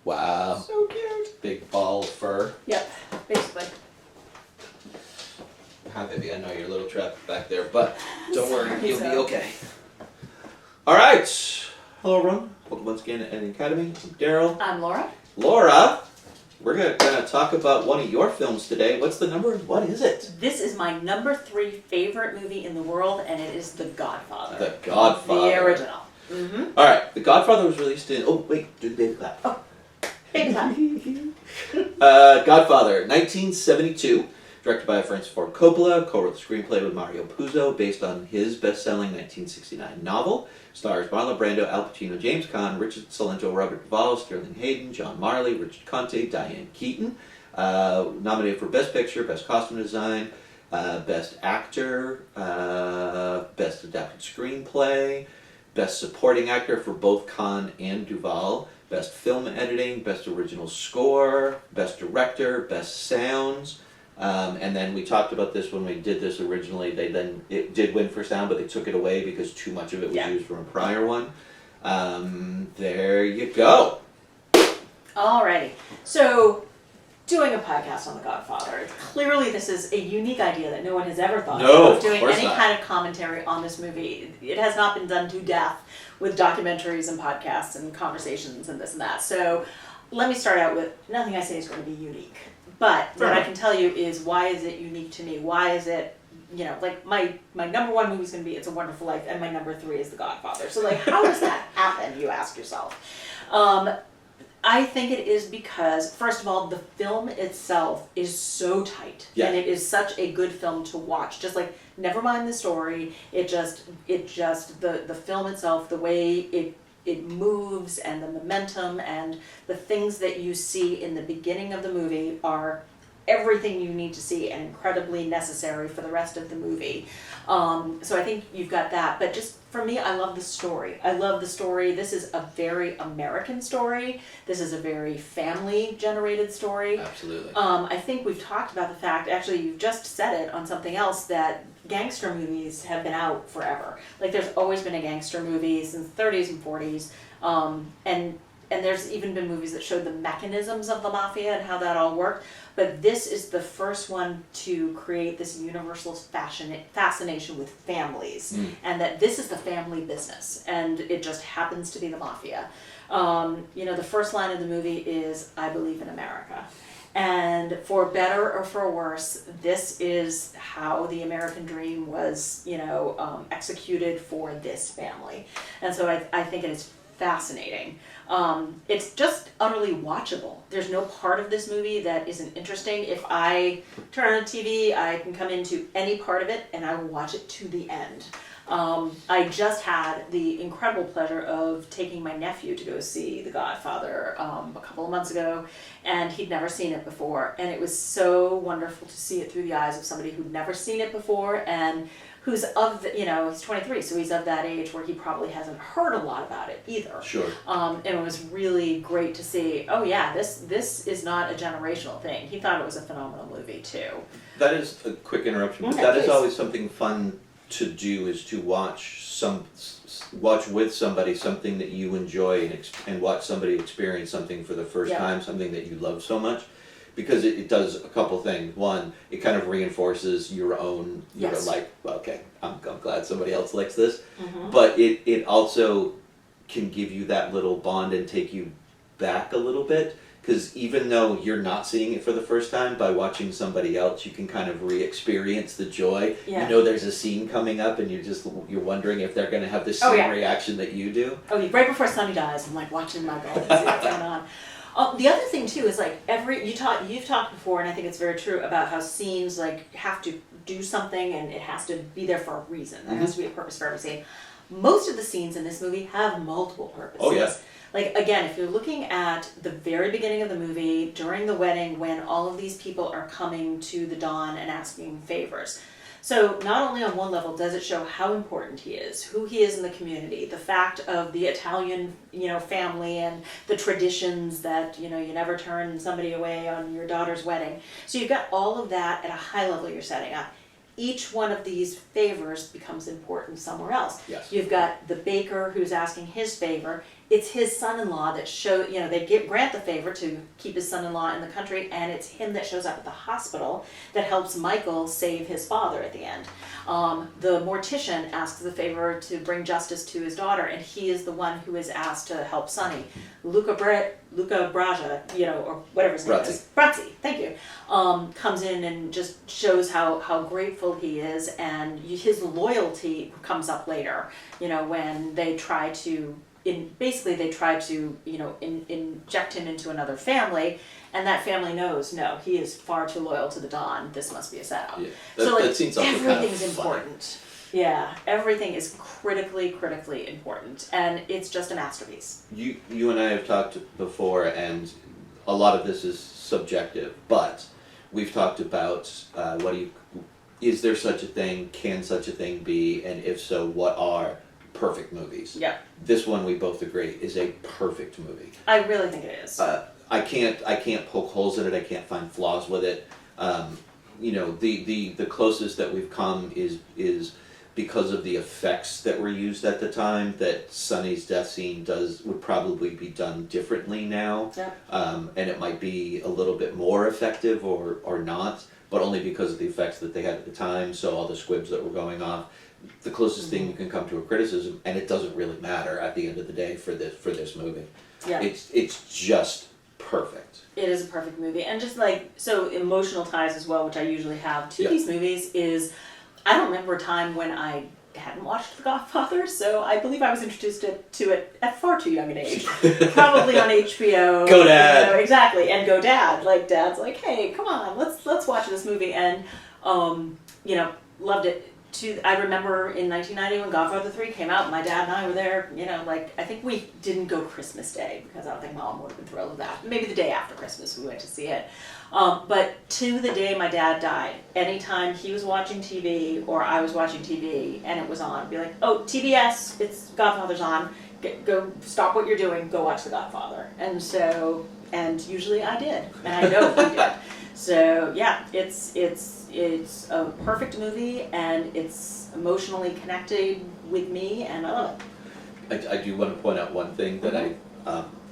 Wow. So cute. Big ball of fur. Yep, basically. Hi, baby. I know you're a little trapped back there, but don't worry, Sorry, you'll be so. okay. All right. Hello, everyone. Welcome once again to Ed Academy. I'm Daryl. I'm Laura. Laura, we're going to talk about one of your films today. What's the number and what is it? This is my number 3 favorite movie in the world, and it is The Godfather. The Godfather. The original. Mm-hmm. All right. The Godfather was released in... Oh, wait. Do the baby clap. Oh, baby clap. Godfather, 1972. Directed by Francis Ford Coppola, co-wrote the screenplay with Mario Puzo, based on his best-selling 1969 novel. Stars Marlon Brando, Al Pacino, James Caan, Richard Salento, Robert Duvall, Sterling Hayden, John Marley, Richard Conte, Diane Keaton. Nominated for Best Picture, Best Costume Design, Best Actor, Best Adapted Screenplay, Best Supporting Actor for both Caan and Duvall, Best Film Editing, Best Original Score, Best Director, Best Sounds. And then we talked about this when we did this originally. It did win for sound, but they took it away because too much of it was used from a prior one. There you go. Alrighty. So, doing a podcast on The Godfather. Clearly, this is a unique idea that no one has ever thought of doing any kind of commentary on this movie. It has not been done to death with documentaries and podcasts and conversations and this and that. So, let me start out with nothing I say is going to be unique. But what I can tell you is, why is it unique to me? Why is it, like my number 1 movie is going to be It's a Wonderful Life, and my number 3 is The Godfather. So like, how does that happen, you ask yourself? I think it is because, first of all, the film itself is so tight. Yeah. And it is such a good film to watch. Just like, never mind the story, the film itself, the way it moves, and the momentum and the things that you see in the beginning of the movie are everything you need to see and incredibly necessary for the rest of the movie. So I think you've got that. But just for me, I love the story. This is a very American story. This is a very family-generated story. Absolutely. I think we've talked about the fact, actually you've just said it on something else, that gangster movies have been out forever. Like, there's always been a gangster movie since the 30s and 40s. And there's even been movies that showed the mechanisms of the mafia and how that all worked. But this is the first one to create this universal fascination with families. And that this is the family business. And it just happens to be the mafia. The first line of the movie is, "I believe in America." And for better or for worse, this is how the American dream was, executed for this family. And so I think it is fascinating. It's just utterly watchable. There's no part of this movie that isn't interesting. If I turn on the TV, I can come into any part of it and I will watch it to the end. I just had the incredible pleasure of taking my nephew to go see The Godfather a couple of months ago, and he'd never seen it before, and it was so wonderful to see it through the eyes of somebody who'd never seen it before, and who's he's 23, so he's of that age where he probably hasn't heard a lot about it either. Sure. And it was really great to see, oh yeah, this is not a generational thing. He thought it was a phenomenal movie too. That is a quick interruption, but is always something fun to do, is to watch with somebody something that you enjoy, and watch somebody experience something for the first time, something that you love so much, because it does a couple things. One, it kind of reinforces your own, okay, I'm glad somebody else likes this, but it also can give you that little bond and take you back a little bit. Because even though you're not seeing it for the first time, by watching somebody else, you can kind of re-experience the joy. Yeah. There's a scene coming up, and you're wondering if they're going to have the same reaction that you do. Oh, right before Sonny dies, I'm like watching my goal and see what's going on. The other thing too is like you've talked before, and I think it's very true, about how scenes have to do something, and it has to be there for a reason. There has to be a purpose for every scene. Most of the scenes in this movie have multiple purposes. Oh yeah. Like, again, if you're looking at the very beginning of the movie, during the wedding, when all of these people are coming to the Don and asking favors. So not only on one level does it show how important he is, who he is in the community, the fact of the Italian, family and the traditions that, you never turn somebody away on your daughter's wedding. So you've got all of that at a high level you're setting up. Each one of these favors becomes important somewhere else. Yes. You've got the baker who's asking his favor, it's his son-in-law that they grant the favor to keep his son-in-law in the country, and it's him that shows up at the hospital that helps Michael save his father at the end. The mortician asks the favor to bring justice to his daughter, and he is the one who is asked to help Sonny. Luca Braga, or whatever his name is. Brazzi, thank you. Comes in and just shows how grateful he is, and his loyalty comes up later, when they try to inject him into another family, and that family knows, no, he is far too loyal to the Don. This must be a setup. Yeah. That seems also everything's kind of important. Yeah, everything is critically important, and it's just a masterpiece. You and I have talked before, and a lot of this is subjective, but we've talked about is there such a thing? Can such a thing be? And if so, what are perfect movies? Yeah. This one, we both agree, is a perfect movie. I really think it is. I can't poke holes in it. I can't find flaws with it. The closest that we've come is because of the effects that were used at the time. That Sonny's death scene would probably be done differently now. Yeah. And it might be a little bit more effective or not, but only because of the effects that they had at the time. So all the squibs that were going off. The closest thing you can come to a criticism, and it doesn't really matter at the end of the day for this movie. Yeah. It's just perfect. It is a perfect movie, and just so emotional ties as well, which I usually have to these movies, is I don't remember a time when I hadn't watched The Godfather, so I believe I was introduced to it at far too young an age. Probably on HBO. Go Dad! Exactly, and Go Dad. Dad's like, hey, come on, let's watch this movie, and loved it. I remember in 1990 when Godfather 3 came out, my dad and I were there, I think we didn't go Christmas Day, because I don't think Mom would have been thrilled with that. Maybe the day after Christmas we went to see it. But to the day my dad died, anytime he was watching TV or I was watching TV and it was on, I'd be like, oh, TBS, it's Godfather's on, go stop what you're doing, go watch The Godfather. And usually I did, and I know he did. So yeah, it's a perfect movie, and it's emotionally connected with me, and I love it. I do want to point out one thing that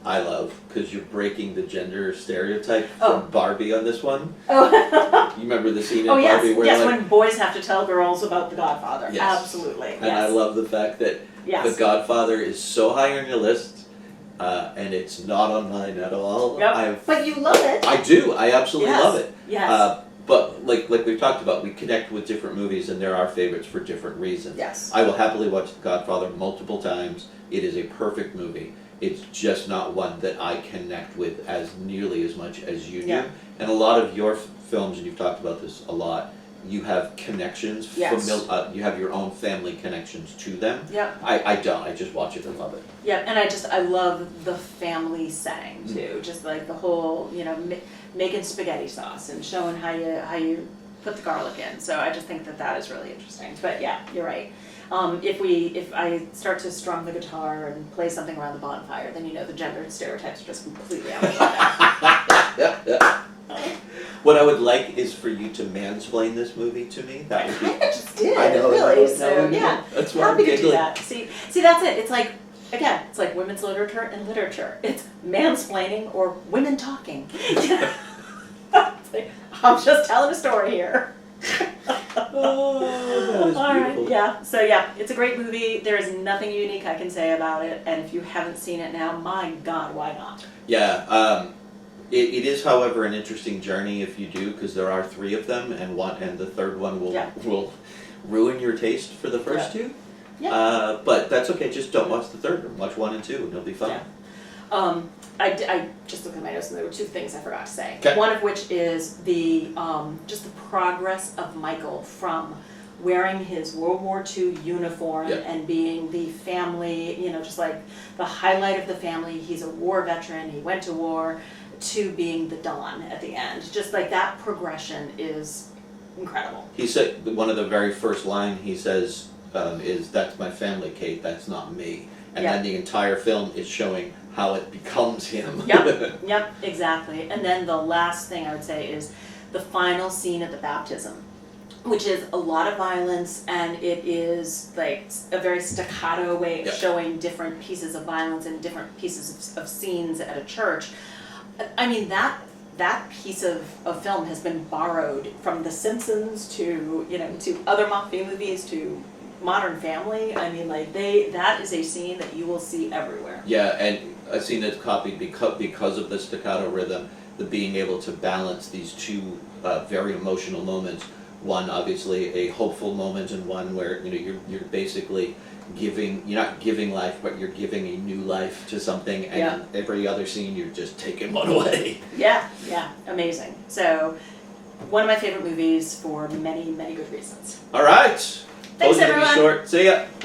I love, because you're breaking the gender stereotype from Barbie on this one. Oh. You remember the scene in Barbie where when boys have to tell girls about The Godfather. Yes. Absolutely. And I love the fact that The Godfather is so high on your list. And it's not on mine at all. Yep. But you love it. I do. I absolutely love it. Yes. But like we've talked about, we connect with different movies, and there are favorites for different reasons. Yes. I will happily watch The Godfather multiple times. It is a perfect movie. It's just not one that I connect with as nearly as much as you do. Yeah. And a lot of your films, and you've talked about this a lot, you have connections. Yes. You have your own family connections to them. Yep. I don't. I just watch it and love it. Yeah, and I love the family setting too. Just like the whole, making spaghetti sauce and showing how you put the garlic in. So I just think that is really interesting. But yeah, you're right. If I start to strum the guitar and play something around the bonfire, then the gender stereotypes are just completely out of line. What I would like is for you to mansplain this movie to me. That would be. I just did. I know. Really. So yeah, that's why happy I'm to do that. See, that's it. It's like. Again, it's like women's literature and literature. It's mansplaining or women talking. It's like, I'm just telling a story here. Oh, that is all beautiful. Right, yeah. So yeah, it's a great movie. There is nothing unique I can say about it, and if you haven't seen it now, my God, why not? Yeah. It is, however, an interesting journey if you do, because there are 3 of them, and the third one will ruin your taste for the first 2. Yeah. But that's okay. Just don't watch the third one. Watch 1 and 2, and it'll be fun. Yeah. I just looked at my notes, and there were 2 things I forgot to say. Okay. One of which is the just the progress of Michael from wearing his World War II uniform and being the family, just like the highlight of the family. He's a war veteran. He went to war, to being the Don at the end. Just like that progression is incredible. He said one of the very first line he says. Is that's my family, Kate, that's not me. And then the entire film is showing how it becomes him. Yep, exactly. And then the last thing I would say is the final scene at the baptism which is a lot of violence, and it is like a very staccato way of Yep. showing different pieces of violence and different pieces of scenes at a church. I mean, that piece of film has been borrowed from The Simpsons to, you know, to other mafia movies, to Modern Family. I mean, like, that is a scene that you will see everywhere. Yeah, and I've seen it copied because of the staccato rhythm, the being able to balance these two very emotional moments. One, obviously, a hopeful moment, and one where, you know, you're basically you're not giving life, but you're giving a new life to something, and Yeah. every other scene you're just taking one away. Yeah, amazing. So, one of my favorite movies for many, many good reasons. All right. Thanks, Told you to be everyone. short. See ya.